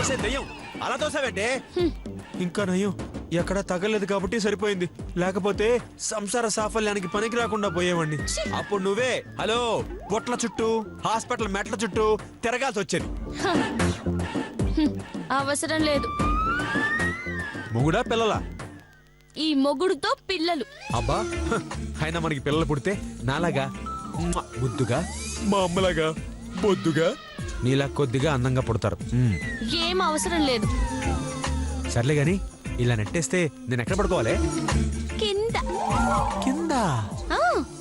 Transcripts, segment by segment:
తోసే దయ్యం అలా తోసావంటే ఇంకా నయ్యం ఎక్కడా తగలేదు కాబట్టి సరిపోయింది, లేకపోతే సంసార సాఫల్యానికి పనికి రాకుండా పోయేవాడిని. అప్పుడు నువ్వే హలో పొట్ల చుట్టూ హాస్పిటల్ మెట్ల చుట్టూ తిరగాల్సి వచ్చేది. అవసరం లేదు. మొగుడా పిల్లలా? ఈ మొగుడుతో పిల్లలు. అబ్బా అయినా మనకి పిల్లలు పుడితే నాలాగా ముద్దుగా, మా అమ్మలాగా బొద్దుగా, నీలా కొద్దిగా అందంగా పుడతారు. ఏం అవసరం లేదు. సర్లే గాని ఇలా నెట్టేస్తే నేను ఎక్కడ పడుకోవాలి? కింద. కింద? ఆ.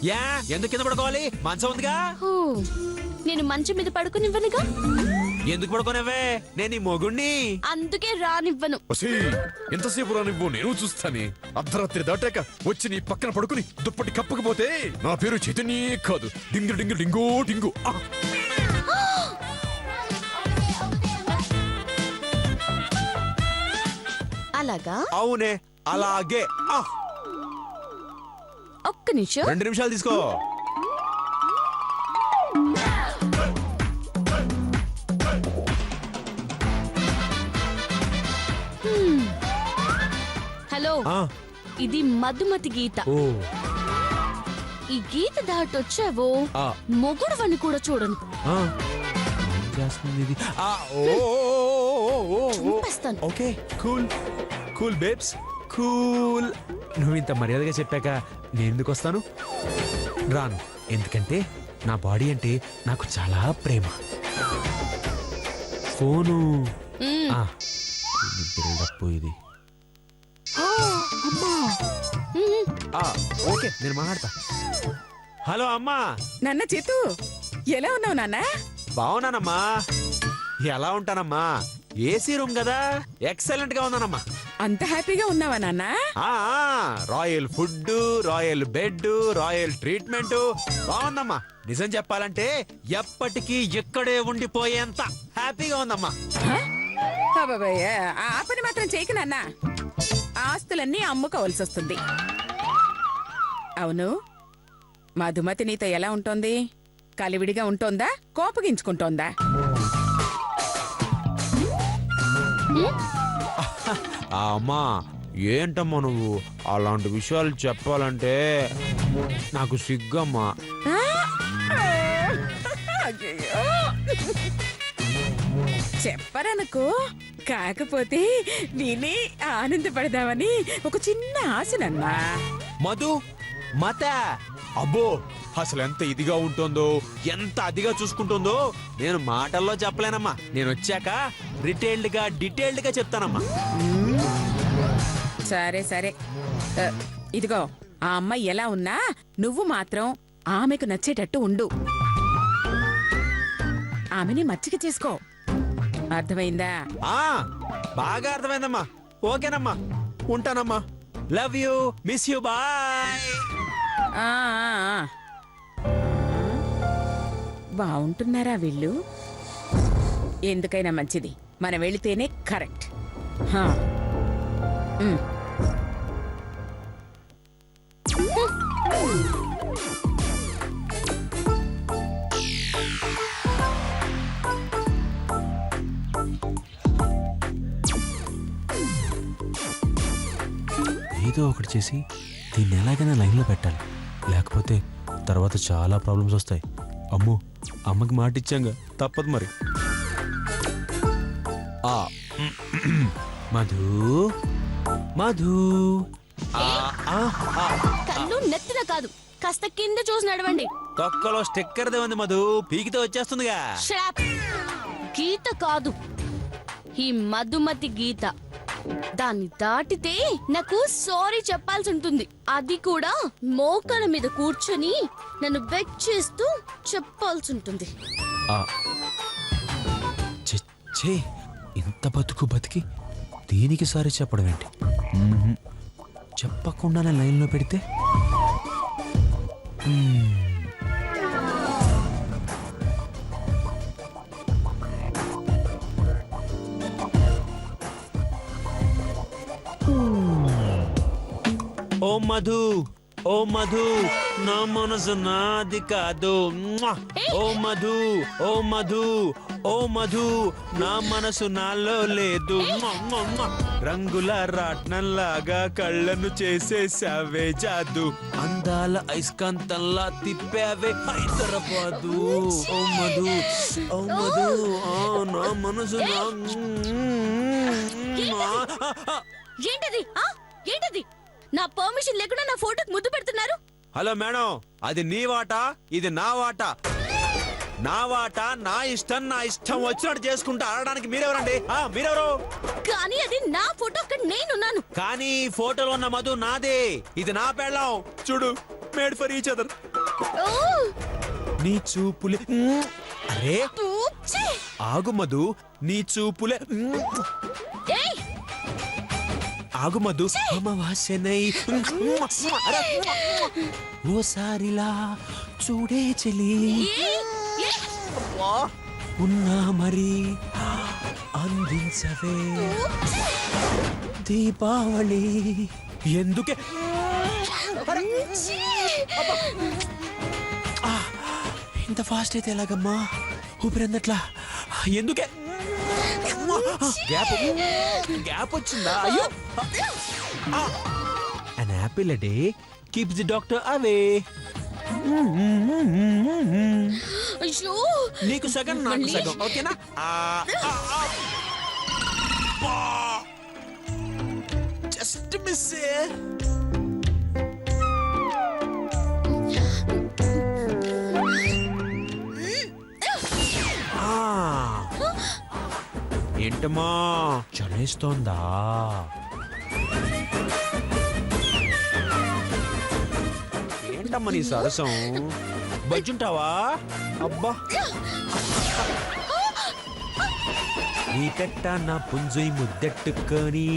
యా ఎందుకు కింద పడుకోవాలి? మంచం ఉందిగా. హూ, నేను మంచం మీద పడుకునివ్వనుగా. ఎందుకు పడుకోనివ్వే? నేను ఈ మొగుణ్ణి. అందుకే రానివ్వను. ఎంతసేపు రానివ్వు, నేను చూస్తానే. అర్ధరాత్రి దాటాక వచ్చి నీ పక్కన పడుకుని దుప్పటి కప్పకపోతే నా పేరు చైతన్యే కాదు, డింగు డింగు డింగో డింగు. అలాగా? అవునే అలాగే. ఒక్క నిమిషం. 2 నిమిషాలు తీసుకో. హలో, ఇది మధుమతి గీత. ఈ గీత దాటొచ్చావో మొగుడువని కూడా చూడను. చంపేస్తాను. Okay cool cool babes cool. నువ్వు ఇంత మర్యాదగా చెప్పాక నేను ఎందుకు వస్తాను? రాను. ఎందుకంటే నా బాడీ అంటే నాకు చాలా ప్రేమ. ఫోను ఇది. ఓకే నేను మాట్లాడతా. హలో అమ్మా. నాన్న చేతు, ఎలా ఉన్నావు నాన్న? బాగున్నానమ్మా. ఎలా ఉంటానమ్మా, ఏసీ రూమ్ కదా, ఎక్సలెంట్ గా ఉన్నానమ్మా. అంత హ్యాపీగా ఉన్నావా నాన్న? Royal food, royal bed, royal treatment బాగుందమ్మా. నిజం చెప్పాలంటే ఎప్పటికీ ఇక్కడే ఉండిపోయేంత హ్యాపీగా ఉందమ్మా. ఆ పని మాత్రం చేయకు నాన్న, ఆస్తులన్నీ అమ్ముకోవాల్సి వస్తుంది. అవును, మధుమతి నీతో ఎలా ఉంటోంది? కలివిడిగా ఉంటోందా, కోపగించుకుంటోందా? అమ్మా ఏంటమ్మా నువ్వు అలాంటి విషయాలు చెప్పాలంటే నాకు సిగ్గమ్మా. చెప్పరనుకో, కాకపోతే విని ఆనందపడదామని ఒక చిన్న ఆశనన్నా. మధు మత అబ్బో అసలు ఎంత ఇదిగా ఉంటుందో, ఎంత అదిగా చూసుకుంటుందో నేను మాటల్లో చెప్పలేనమ్మా. నేను వచ్చాక డీటెయిల్డ్ గా చెప్తానమ్మా. సరే సరే, ఇదిగో ఆ అమ్మాయి ఎలా ఉన్నా నువ్వు మాత్రం ఆమెకు నచ్చేటట్టు ఉండు. ఆమెని మచ్చిక చేసుకో, అర్థమైందా? బాగా అర్థమైందమ్మా. ఓకేనమ్మా, ఉంటానమ్మా. Love you, miss you, bye. బాగుంటున్నారా వీళ్ళు? ఎందుకైనా మంచిది మనం వెళితేనే కరెక్ట్. ఏదో ఒకటి చేసి దీన్ని ఎలాగైనా లైన్లో పెట్టాలి, లేకపోతే తర్వాత చాలా ప్రాబ్లమ్స్ వస్తాయి. అమ్మో అమ్మకి మాట ఇచ్చాంగా, తప్పదు మరి. మధు మధు కళ్ళు నెత్తిన కాదు, కాస్త కింద చూసి నడవండి. తొక్కలో స్టిక్కర్ దే ఉంది మధు, పీకితే వచ్చేస్తుందిగా. గీత కాదు, ఈ మధుమతి గీత. దాన్ని దాటితే నాకు సారీ చెప్పాల్సి ఉంటుంది. అది కూడా మోకాల మీద కూర్చొని నన్ను బెగ్ చేస్తూ చెప్పాల్సి ఉంటుంది. ఇంత బతికి దీనికి సారీ చెప్పడం ఏంటి? చెప్పకుండానే లైన్లో పెడితే ఓ మధు, ఓ ఓ మధు నా మనసు నాది కాదు ఓ మధు ఓ మధు ఓ మధు నా మనసు నాలో లేదు రంగుల రాట్నంలాగా కళ్ళను చేసేసావే జాదు అందాల ఐస్కాంతంలా తిప్పావే హైదరాబాదు ఓ మధు ఓ మధు నా మనసు ఏంటది ఏంటది నా పర్మిషన్ లేకుండా నా ఫోటోకి ముద్దు పెడుతున్నారు. హలో మేడం, అది నీ వాట, ఇది నా వాట. నా వాట, నా ఇష్టం వచ్చినట్టు చేసుకుంటా ఆడడానికి మీరెవరండి? మీరెవరు? కానీ అది నా ఫోటో, అక్కడ నేనున్నాను. కానీ ఫోటోలో ఉన్న మధు నాదే, ఇది నా పెళ్ళం. చూడు, మేడ్ ఫర్ ఈచ్ అదర్. నీ చూపులే అరే ఆగు మధు, నీ చూపులే ఆగు మధు అమావాస్యనై ఓసారిలా చూడే చెలి ఉన్నా మరి అందించవే దీపావళి ఎందుకే ఇంత ఫాస్ట్ అయితే ఎలాగమ్మా? ఊపిరందట్లా ఎందుకే? గ్యాప్ వచ్చిందా? అయ్యో, an apple a day keeps the doctor away. అయ్యో, నీకు సగం నాకు సగం, ఓకేనా? Just miss. ఏంటమ్మా చలేస్తోందా? ఏంటమ్మా నీ సరసం? బజ్జుంటావా? అబ్బా, నీ పెట్ట నా పుంజుయి ముద్దెట్టుకొని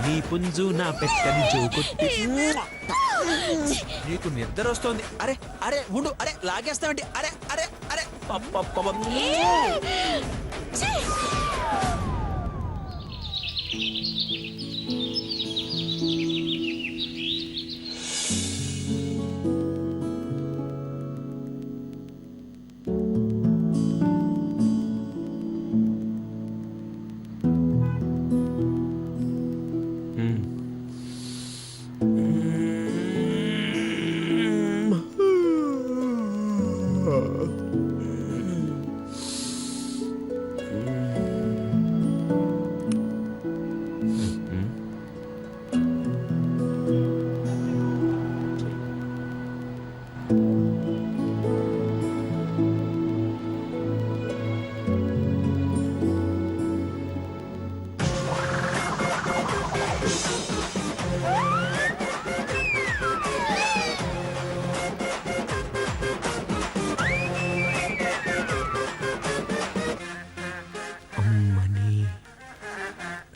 నీ పుంజు నా పెట్టని జోకొట్టి నీకు నిద్ర వస్తోంది. అరే అరే ఉండు, అరే లాగేస్తావండి. అరే అరే అరే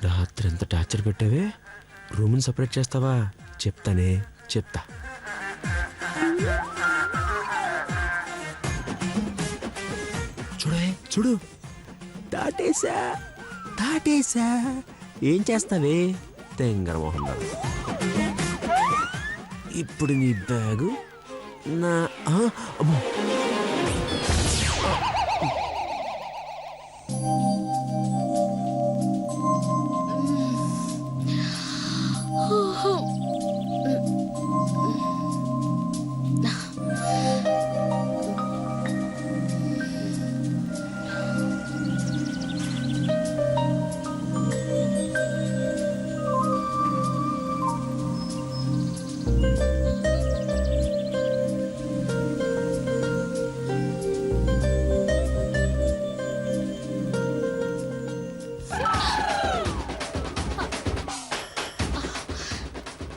రాత్రంతా టార్చర్ పెట్టావే, రూమ్ని సపరేట్ చేస్తావా? చెప్తానే, చెప్తా. చూడే చూడు, దాటేసా దాటేసా. ఏం చేస్తావే తెంగర మోహన్ బాబు? ఇప్పుడు నీ బ్యాగు నా అమ్మో.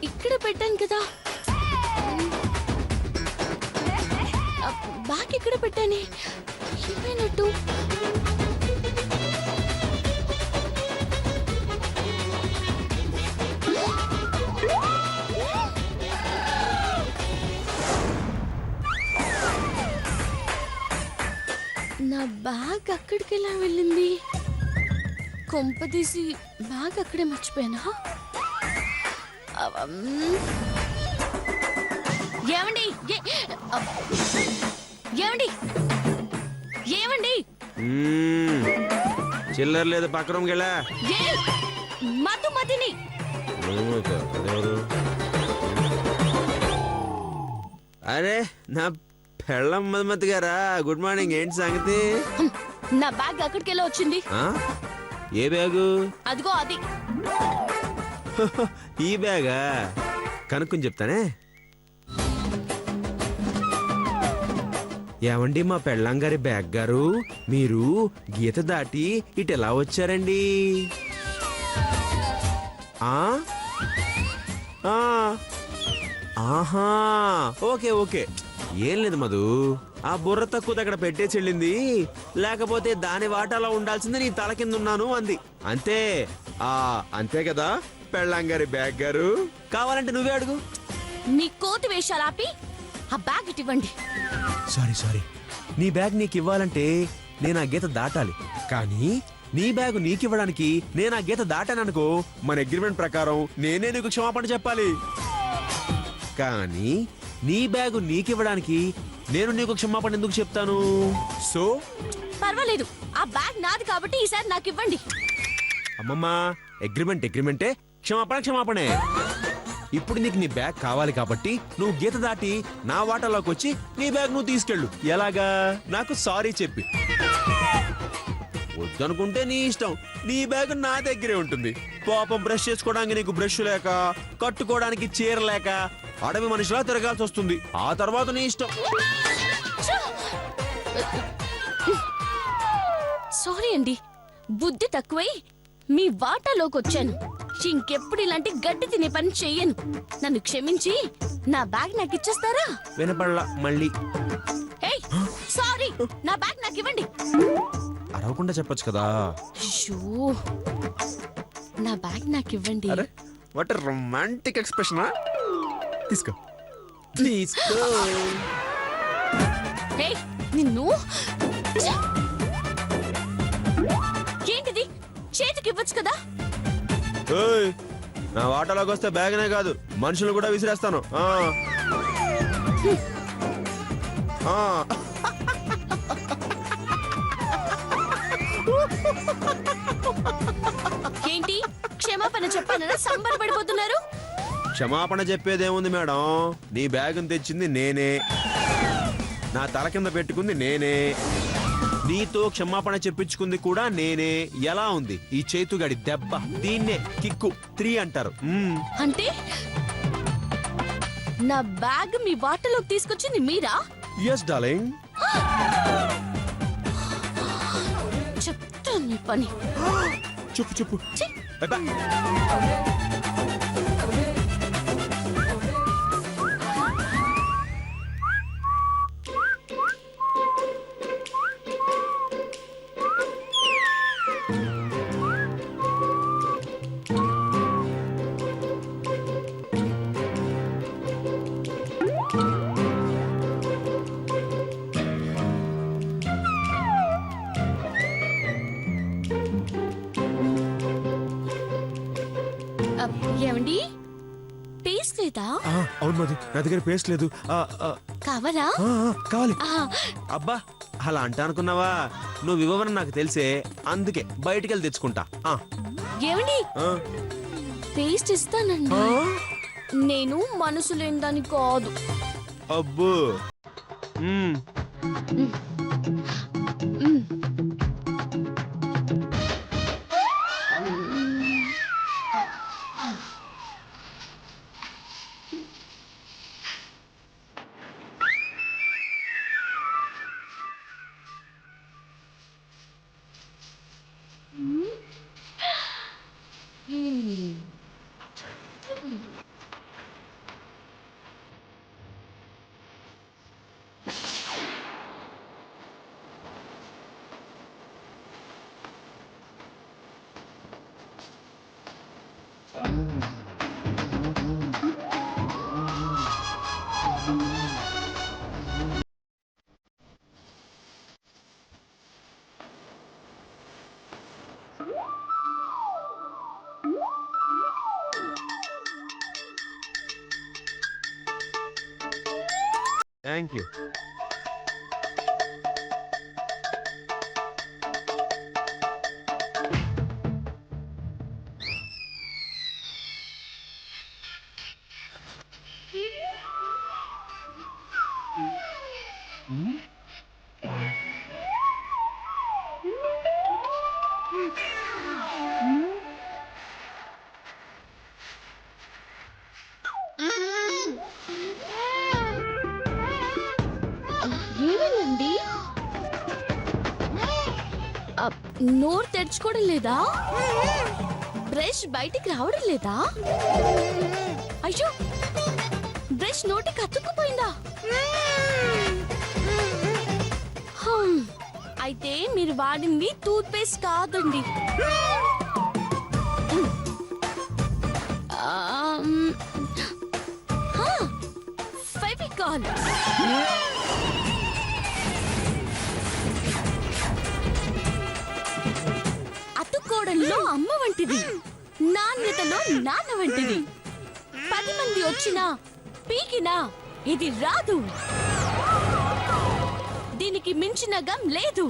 ఇక్కడ పెట్టాను కదా, బ్యాగ్ ఇక్కడ పెట్టానే, ఏమైనట్టు? నా బ్యాగ్ అక్కడికి ఎలా వెళ్ళింది? కొంపదీసి బ్యాగ్ అక్కడే మర్చిపోయానా? ఏమండి ఏమండి ఏమండి చిల్లర లేదు పక్క రూమ్కి వెళ్ళా ఏ మతిని అరే నా పెళ్ళం మధుమతి గారా గుడ్ మార్నింగ్ ఏంటి సంగతి నా బ్యాగ్ అక్కడికెళ్ళి వచ్చింది ఆ? ఏ బ్యాగు అదిగో అది ఈ బ్యాగా కనుక్కొని చెప్తానే ఏమండి మా పెళ్ళాం గారి బ్యాగ్ గారు మీరు గీత దాటి ఇటు ఎలా వచ్చారండి ఆ ఆ ఆహా ఓకే ఓకే ఏం లేదు మధు ఆ బుర్ర తక్కువ అక్కడ పెట్టేసి వెళ్ళింది లేకపోతే దాని వాటాలో ఉండాల్సింది నీ తల కింద ఉన్నాను అంది అంతే అంతే కదా పెళ్ళాంగారి బ్యాగ్ గారు కావాలంటే నువ్వే అడుగు మీ కోతి వేషాలు ఆపి ఆ బ్యాగ్ ఇటు ఇవ్వండి సారీ నీ బ్యాగ్ నీకు ఇవ్వాలంటే నేను ఆ గీత దాటాలి కానీ నీ బ్యాగ్ నీకు ఇవ్వడానికి నేను ఆ గీత దాటాననుకో మన అగ్రిమెంట్ ప్రకారం నేనే నీకు క్షమాపణ చెప్పాలి కానీ నీ బ్యాగు నీకివ్వడానికి నేను నీకు క్షమాపణ ఎందుకు చెప్తాను సో పర్వాలేదు ఆ బ్యాగ్ నాది కాబట్టి ఈసారి నాకు ఇవ్వండి అమ్మమ్మా అగ్రిమెంటే క్షమాపణే ఇప్పుడు నీకు నీ బ్యాగ్ కావాలి కాబట్టి నువ్వు గీత దాటి నా వాటాలోకి వచ్చి నీ బ్యాగ్ నువ్వు తీసుకెళ్ళు ఎలాగా నాకు సారీ చెప్పి వద్దనుకుంటే నీ ఇష్టం నీ బ్యాగ్ నా దగ్గరే ఉంటుంది పాపం బ్రష్ చేసుకోవడానికి నీకు బ్రష్ లేక కట్టుకోవడానికి చీర లేక అడవి మనిషిలా తిరగాల్సి వస్తుంది ఆ తర్వాత నీ ఇష్టం సారీ అండి బుద్ధి తక్కువై మీ వాటాలోకి వచ్చాను ఇంకెప్పుడు ఇలాంటి గడ్డి తినే పని చెయ్యను నన్ను క్షమించి నా బ్యాగ్ నాకు ఇచ్చేస్తారా వినపడలా మళ్ళీ ఏయ్ సారీ నా బ్యాగ్ నాకు ఇవ్వండి అరవకుండా చెప్పొచ్చు కదా అయ్యో నా బ్యాగ్ నాకు ఇవ్వండి అరే వాట్ రొమాంటిక్ ఎక్స్ప్రెషన్ తీసుకో ఏయ్ నిన్ను ఛ! ఏంటిది చేతికి ఇవ్వచ్చు కదా ఏయ్, నా వాటాలోకి వస్తే బ్యాగ్నే కాదు మనుషులు కూడా విసిరేస్తాను ఆ. ఏంటి క్షమాపణ చెప్పానని సంబరపడిపోతున్నారు క్షమాపణ చెప్పేదేముంది మేడం నీ బ్యాగుని తెచ్చింది నేనే నా తల కింద పెట్టుకుంది నేనే నీతో క్షమాపణ చెప్పించుకుంది కూడా నేనే ఎలా ఉంది ఈ చేతుగాడి దెబ్బ దీన్నే కిక్కు 3 అంటారు అంటే నా బ్యాగ్ మీ వాటలోకి తీసుకొచ్చింది మీరా ఎస్ డార్లింగ్ చెప్తాను నీ పని చెప్పు ఛీ! అబ్బా. ఏమండి పేస్ట్ లేదా అవును మధు నా దగ్గర పేస్ట్ లేదు కావాలా కావాలి ఆ, అబ్బా అలా అంటా అనుకున్నావా నువ్వు ఇవ్వవని నాకు తెలిసే అందుకే బయటికెళ్ళి తెచ్చుకుంటా ఏమండి పేస్ట్ ఇస్తానండి నేను మనసు లేని కాదు అబ్బో థ్యాంక్ యూ. ఏమేనండి నోరు తెరుచుకోవడం లేదా? బ్రష్ బయటికి రావడం లేదా? అయ్యో, బ్రష్ నోటికి అతుక్కుపోయిందా? హమ్, అయితే మీరు వాడింది టూత్ పేస్ట్ కాదండి. ఫెవికాల్. అతుక్కోవడంలో అమ్మ వంటిది, నాణ్యతలో నాన్న వంటిది. 10 మంది వచ్చినా పీకినా ఇది రాదు. దీనికి మించిన గమ్ లేదు.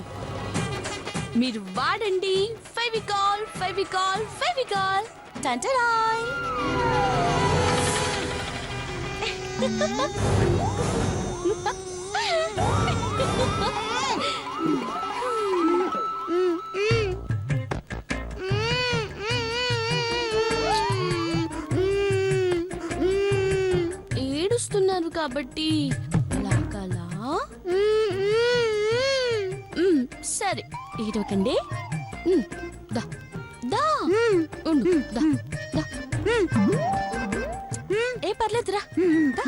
మీరు వాడండి ఫెవికాల్, ఫెవికాల్, ఫెవికాల్. టంటరాయ్. ఏడుస్తున్నారు కాబట్టి లాగాలా? సరే, ఏడవకండి. దా దా ఉండు, దా దా. ఏ పర్లేదురా. దా.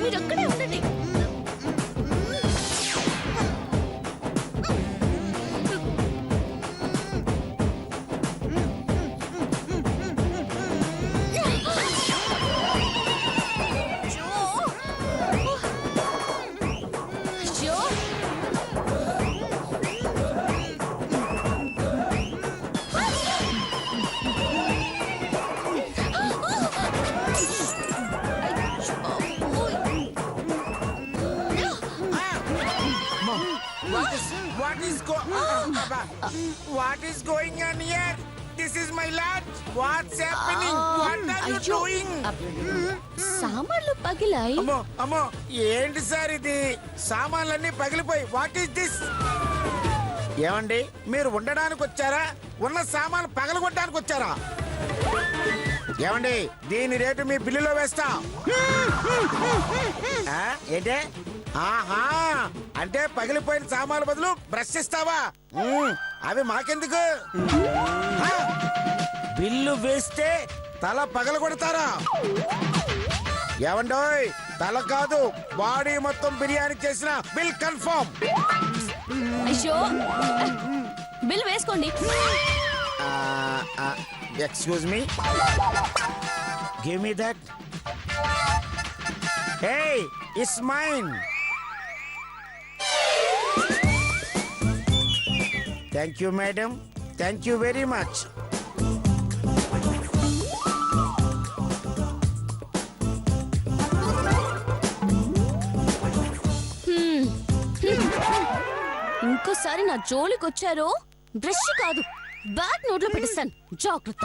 మీరు అక్కడే ఉండండి. What is going on here? This is my lunch. What's happening? What are you అయ్యో, doing? సామాన్లు పగిలాయి. అమ్మో అమ్మో, ఏంటి సార్ ఇది? సామాన్లన్నీ పగిలిపోయి. What is this? ఏమండి, మీరు ఉండడానికి వచ్చారా, ఉన్న సామాన్లు పగలగొట్టడానికి వచ్చారా? ఏమండి, దీని రేటు మీ బిల్లులో వేస్తా. ఏంటే? ఆహా, అంటే పగిలిపోయిన సామాన్ల బదులు బ్రష్ ఇస్తావా? అవి మాకెందుకు? బిల్లు వేస్తే తల పగల కొడతారా? ఏమండోయ్, తల కాదు, బాడీ మొత్తం బిర్యానీ చేసిన బిల్ కన్ఫర్మ్. అయ్యో, బిల్ వేసుకోండి. Excuse me, give me that. Hey, it's mine. Thank you madam, thank you very much. ఇంకోసారి నా జోలికి వచ్చారో బ్రష్ కాదు, బ్యాగ్ నోట్లో పెట్టిస్తాను. జాగ్రత్త.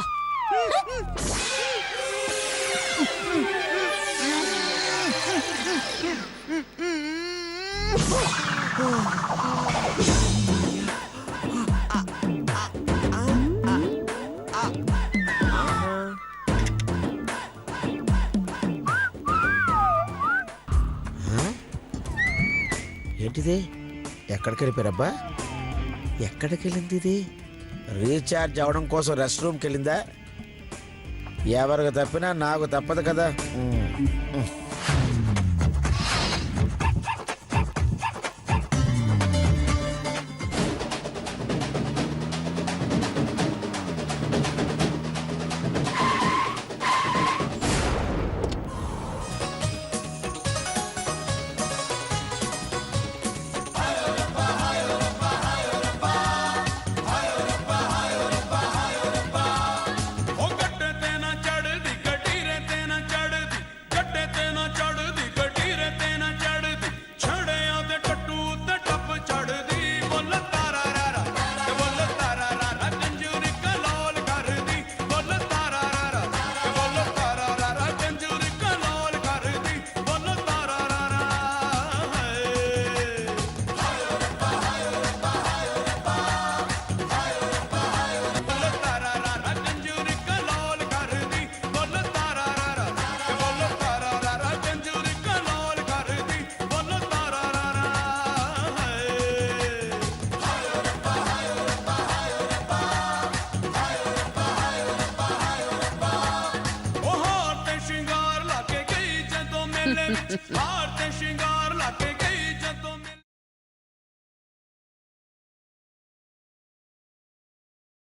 ఏంటిది? ఎక్కడికి వెళ్ళిపోయారబ్బా? ఎక్కడికి వెళ్ళింది ఇది? రీఛార్జ్ అవడం కోసం రెస్ట్ రూమ్కి వెళ్ళిందా? ఎవరికి తప్పినా నాకు తప్పదు కదా. ఆ!